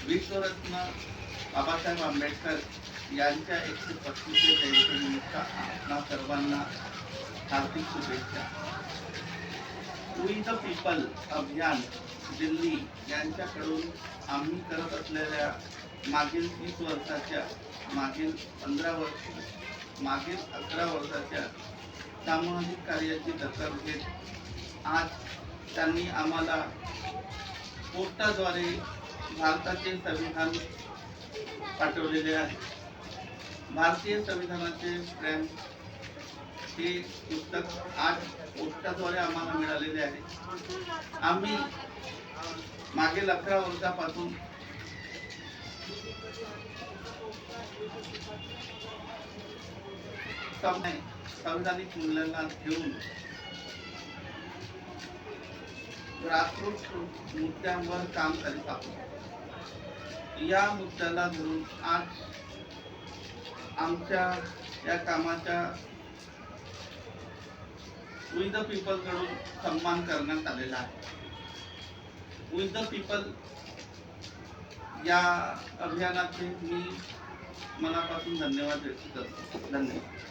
विश्वरत्न बाबासाहेब आंबेडकर यांच्या 135व्या जयंतीनिमित्त आपणा सर्वांना हार्दिक शुभेच्छा. वी द पीपल अभियान दिल्ली यांच्याकडून आम्ही करत असलेल्या मागील 30 वर्षाच्या, मागील 15 वर्ष, मागील 11 वर्षाच्या सामाजिक कार्याची दखल घेत आज त्यांनी आम्हाला पोस्टाद्वारे भारताचे संविधान पाठवलेले आहे. भारतीय संविधानाचे प्रेम हे पुस्तक आज पोस्टाद्वारे आम्हाला मिळालेले आहे. आम्ही मागील 11 वर्षापासून संविधानिक मूल्यांना घेऊन ग्रासरूट मुद्द्यांवर काम करीत आहोत. या मुद्द्याला धरून आज आमच्या या कामाच्या वी द पीपल कडून सन्मान करण्यात आलेला आहे. वी द पीपल या अभियानाचे मी मनापासून धन्यवाद व्यक्त करतो. धन्यवाद.